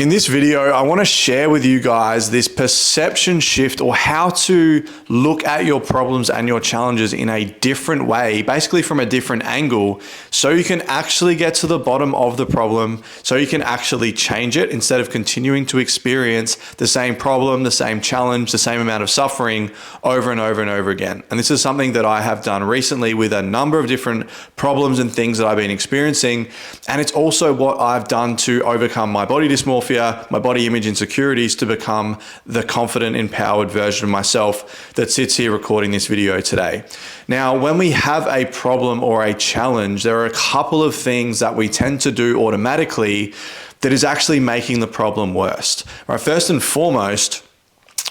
In this video, I want to share with you guys this perception shift, or how to look at your problems and your challenges in a different way, basically from a different angle, so you can actually get to the bottom of the problem, so you can actually change it instead of continuing to experience the same problem, the same challenge, the same amount of suffering over and over and over again. And this is something that I have done recently with a number of different problems and things that I've been experiencing. And it's also what I've done to overcome my body dysmorphia, my body image insecurities, to become the confident, empowered version of myself that sits here recording this video today. Now, when we have a problem or a challenge, there are a couple of things that we tend to do automatically that is actually making the problem worse. Right? First and foremost,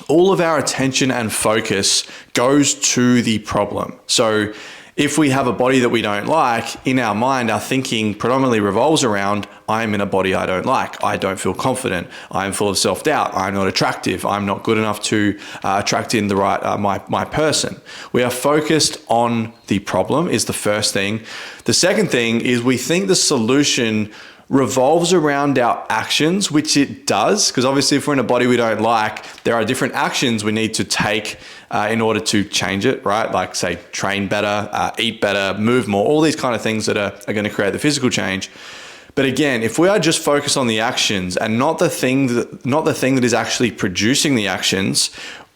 all of our attention and focus goes to the problem. So if we have a body that we don't like, in our mind, our thinking predominantly revolves around, I'm in a body I don't like. I don't feel confident. I'm full of self-doubt. I'm not attractive. I'm not good enough to attract in the right, my person. We are focused on the problem is the first thing. The second thing is we think the solution revolves around our actions, which it does, because obviously if we're in a body we don't like, there are different actions we need to take in order to change it, right? Like say, train better, eat better, move more, all these kind of things that are going to create the physical change. But again, if we are just focused on the actions and not the thing that is actually producing the actions,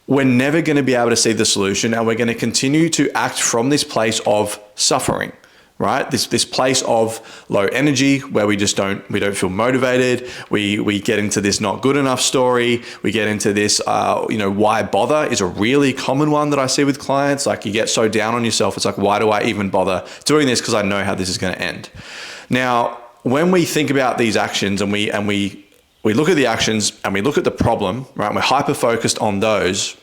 we're never going to be able to see the solution, and we're going to continue to act from this place of suffering. Right? This place of low energy where we don't feel motivated. We get into this not good enough story. We get into this, why bother is a really common one that I see with clients. Like you get so down on yourself. It's like, why do I even bother doing this? Because I know how this is going to end. Now, when we think about these actions and we look at the actions and we look at the problem, right? And we're hyper focused on those.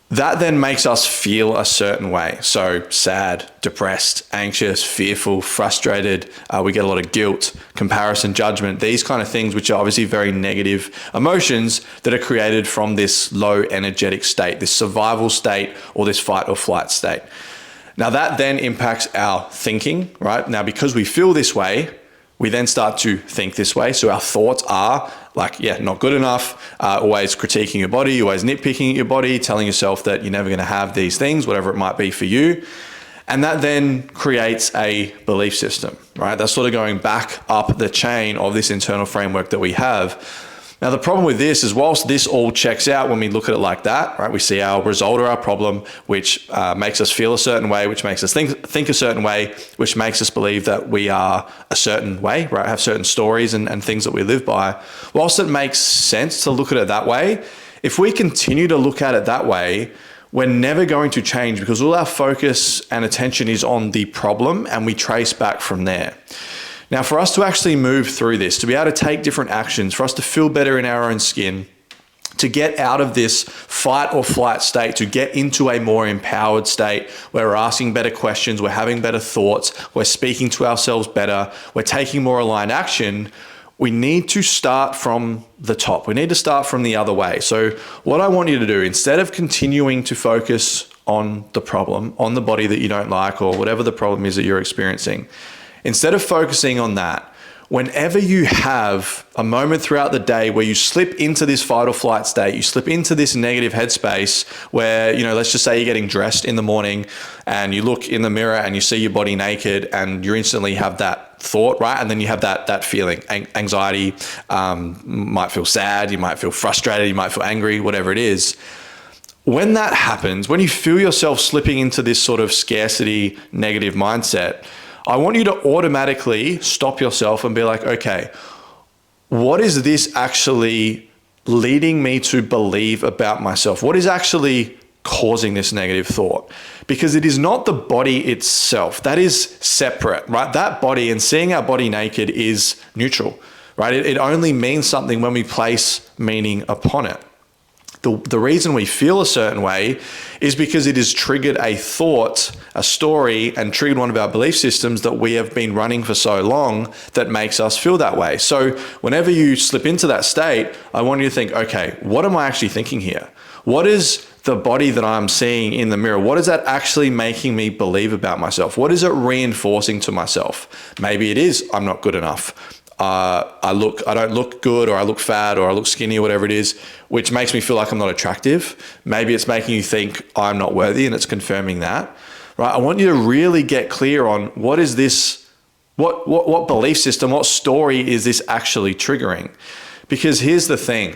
That then makes us feel a certain way. So sad, depressed, anxious, fearful, frustrated. We get a lot of guilt, comparison, judgment, these kind of things, which are obviously very negative emotions that are created from this low energetic state, this survival state, or this fight or flight state. Now that then impacts our thinking, right? Now, because we feel this way, we then start to think this way. So our thoughts are like, not good enough, always critiquing your body, always nitpicking at your body, telling yourself that you're never going to have these things, whatever it might be for you. And that then creates a belief system, right? That's sort of going back up the chain of this internal framework that we have. Now, the problem with this is, whilst this all checks out when we look at it like that, right? We see our result or our problem, which makes us feel a certain way, which makes us think a certain way, which makes us believe that we are a certain way, right? Have certain stories and things that we live by. Whilst it makes sense to look at it that way, if we continue to look at it that way, we're never going to change, because all our focus and attention is on the problem, and we trace back from there. Now, for us to actually move through this, to be able to take different actions, for us to feel better in our own skin, to get out of this fight or flight state, to get into a more empowered state where we're asking better questions, we're having better thoughts, we're speaking to ourselves better, we're taking more aligned action, we need to start from the top. We need to start from the other way. So what I want you to do, instead of continuing to focus on the problem, on the body that you don't like, or whatever the problem is that you're experiencing, instead of focusing on that, whenever you have a moment throughout the day where you slip into this fight or flight state, you slip into this negative headspace where, let's just say you're getting dressed in the morning and you look in the mirror and you see your body naked and you instantly have that thought, right? And then you have that feeling, anxiety, might feel sad, you might feel frustrated, you might feel angry, whatever it is. When that happens, when you feel yourself slipping into this sort of scarcity, negative mindset, I want you to automatically stop yourself and be like, okay, what is this actually leading me to believe about myself? What is actually causing this negative thought? Because it is not the body itself. That is separate, right? That body, and seeing our body naked, is neutral, right? It only means something when we place meaning upon it. The reason we feel a certain way is because it has triggered a thought, a story, and triggered one of our belief systems that we have been running for so long that makes us feel that way. So whenever you slip into that state, I want you to think, okay, what am I actually thinking here? What is the body that I'm seeing in the mirror? What is that actually making me believe about myself? What is it reinforcing to myself? Maybe it is, I'm not good enough. I don't look good, or I look fat, or I look skinny, or whatever it is, which makes me feel like I'm not attractive. Maybe it's making you think I'm not worthy, and it's confirming that, right? I want you to really get clear on what is this, what belief system, what story is this actually triggering? Because here's the thing,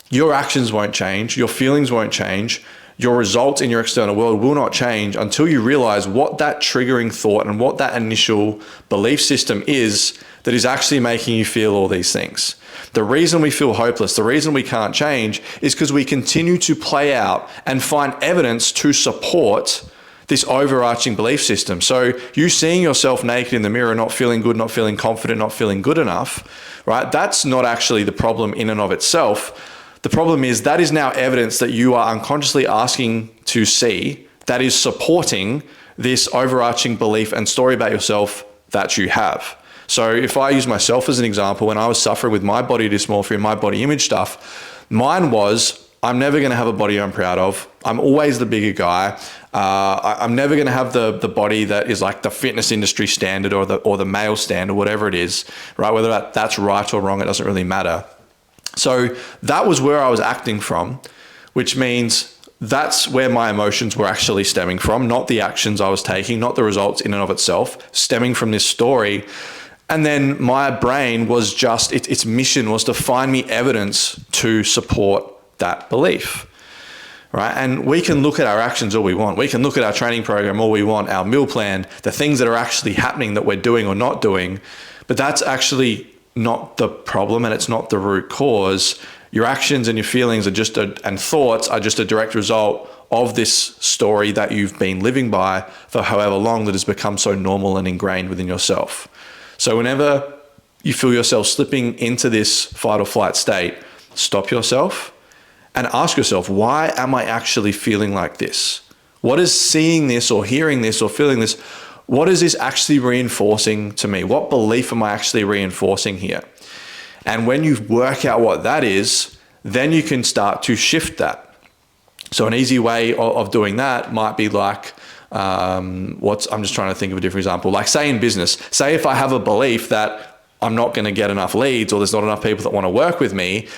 your actions won't change, your feelings won't change, your results in your external world will not change until you realize what that triggering thought and what that initial belief system is that is actually making you feel all these things. The reason we feel hopeless, the reason we can't change, is because we continue to play out and find evidence to support this overarching belief system. So you seeing yourself naked in the mirror, not feeling good, not feeling confident, not feeling good enough, right? That's not actually the problem in and of itself. The problem is that is now evidence that you are unconsciously asking to see that is supporting this overarching belief and story about yourself that you have. So if I use myself as an example, when I was suffering with my body dysmorphia and my body image stuff, mine was, I'm never going to have a body I'm proud of. I'm always the bigger guy. I'm never going to have the body that is like the fitness industry standard or the male standard, whatever it is, right? Whether that's right or wrong, it doesn't really matter. So that was where I was acting from, which means that's where my emotions were actually stemming from, not the actions I was taking, not the results in and of itself, stemming from this story. And then my brain was just, its mission was to find me evidence to support that belief, right? And we can look at our actions all we want. We can look at our training program all we want, our meal plan, the things that are actually happening that we're doing or not doing, but that's actually not the problem, and it's not the root cause. Your actions and your feelings are just and thoughts are just a direct result of this story that you've been living by for however long, that has become so normal and ingrained within yourself. So whenever you feel yourself slipping into this fight or flight state, stop yourself and ask yourself, why am I actually feeling like this? What is seeing this or hearing this or feeling this? What is this actually reinforcing to me? What belief am I actually reinforcing here? And when you work out what that is, then you can start to shift that. So an easy way of doing that might be like, I'm just trying to think of a different example. Like say in business, say if I have a belief that I'm not going to get enough leads or there's not enough people that want to work with me,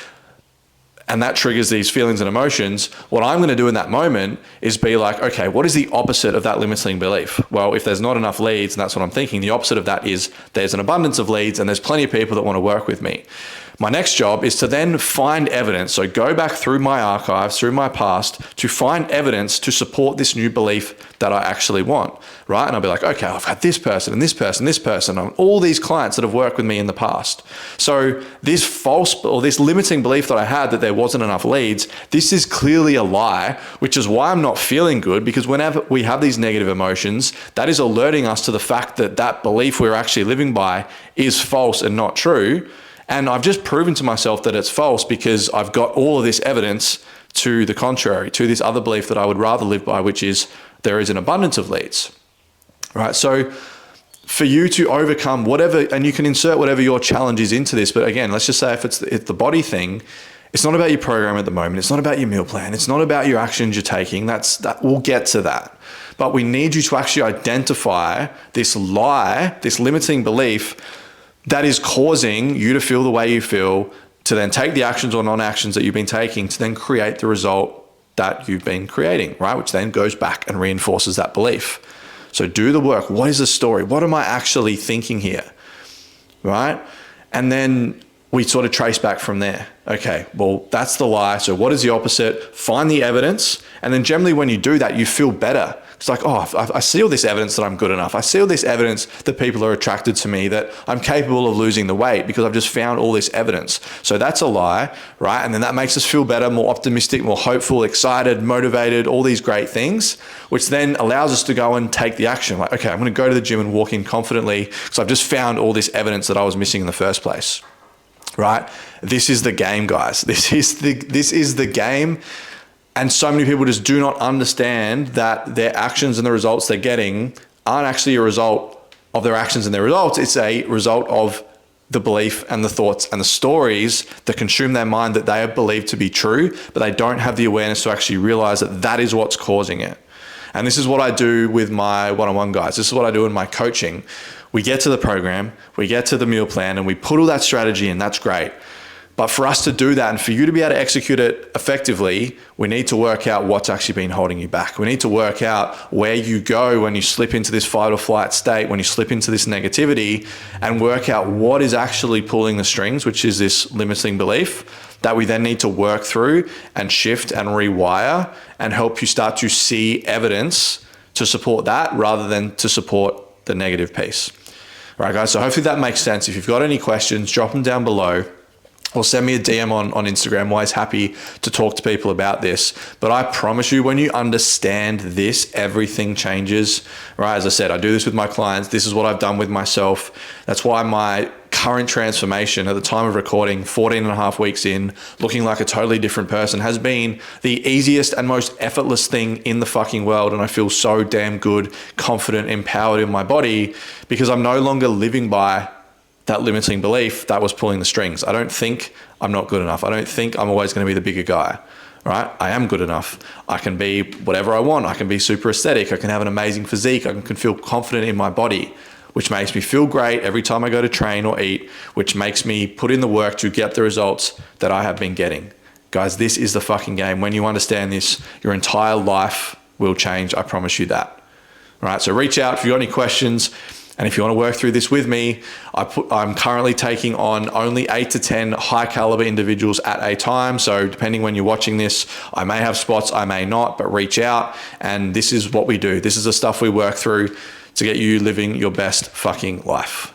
and that triggers these feelings and emotions, what I'm going to do in that moment is be like, okay, what is the opposite of that limiting belief? Well, if there's not enough leads, and that's what I'm thinking, the opposite of that is there's an abundance of leads and there's plenty of people that want to work with me. My next job is to then find evidence. So go back through my archives, through my past, to find evidence to support this new belief that I actually want, right? And I'll be like, okay, I've had this person and this person, this person, and all these clients that have worked with me in the past. So this false or this limiting belief that I had that there wasn't enough leads, this is clearly a lie, which is why I'm not feeling good, because whenever we have these negative emotions, that is alerting us to the fact that that belief we're actually living by is false and not true. And I've just proven to myself that it's false because I've got all of this evidence to the contrary, to this other belief that I would rather live by, which is there is an abundance of leads, right? So for you to overcome whatever, and you can insert whatever your challenge is into this, but again, let's just say if it's the body thing, it's not about your program at the moment. It's not about your meal plan. It's not about your actions you're taking. That we'll get to that. But we need you to actually identify this lie, this limiting belief that is causing you to feel the way you feel, to then take the actions or non-actions that you've been taking to then create the result that you've been creating, right? Which then goes back and reinforces that belief. So do the work. What is the story? What am I actually thinking here, right? And then we sort of trace back from there. Okay, well, that's the lie. So what is the opposite? Find the evidence. And then generally when you do that, you feel better. It's like, oh, I see all this evidence that I'm good enough. I see all this evidence that people are attracted to me, that I'm capable of losing the weight because I've just found all this evidence. So that's a lie, right? And then that makes us feel better, more optimistic, more hopeful, excited, motivated, all these great things, which then allows us to go and take the action. Like, okay, I'm going to go to the gym and walk in confidently because I've just found all this evidence that I was missing in the first place, right? This is the game, guys. This is the game. And so many people just do not understand that their actions and the results they're getting aren't actually a result of their actions and their results. It's a result of the belief and the thoughts and the stories that consume their mind that they have believed to be true, but they don't have the awareness to actually realize that that is what's causing it. And this is what I do with my one-on-one guys. This is what I do in my coaching. we get to the program, we get to the meal plan, and we put all that strategy in. That's great. But for us to do that and for you to be able to execute it effectively, we need to work out what's actually been holding you back. We need to work out where you go when you slip into this fight or flight state, when you slip into this negativity, and work out what is actually pulling the strings, which is this limiting belief that we then need to work through and shift and rewire and help you start to see evidence to support that rather than to support the negative piece. All right, guys, so hopefully that makes sense. If you've got any questions, drop them down below. Or send me a DM on Instagram. I'm always happy to talk to people about this. But I promise you, when you understand this, everything changes, right? As I said, I do this with my clients. This is what I've done with myself. That's why my current transformation at the time of recording, 14 and a half weeks in, looking like a totally different person, has been the easiest and most effortless thing in the fucking world. And I feel so damn good, confident, empowered in my body because I'm no longer living by that limiting belief that was pulling the strings. I don't think I'm not good enough. I don't think I'm always going to be the bigger guy, right? I am good enough. I can be whatever I want. I can be super aesthetic. I can have an amazing physique. I can feel confident in my body, which makes me feel great every time I go to train or eat, which makes me put in the work to get the results that I have been getting. Guys, this is the fucking game. When you understand this, your entire life will change. I promise you that. All right, so reach out if you've got any questions. And if you want to work through this with me, I'm currently taking on only 8 to 10 high caliber individuals at a time. So depending when you're watching this, I may have spots, I may not, but reach out. And this is what we do. This is the stuff we work through to get you living your best fucking life.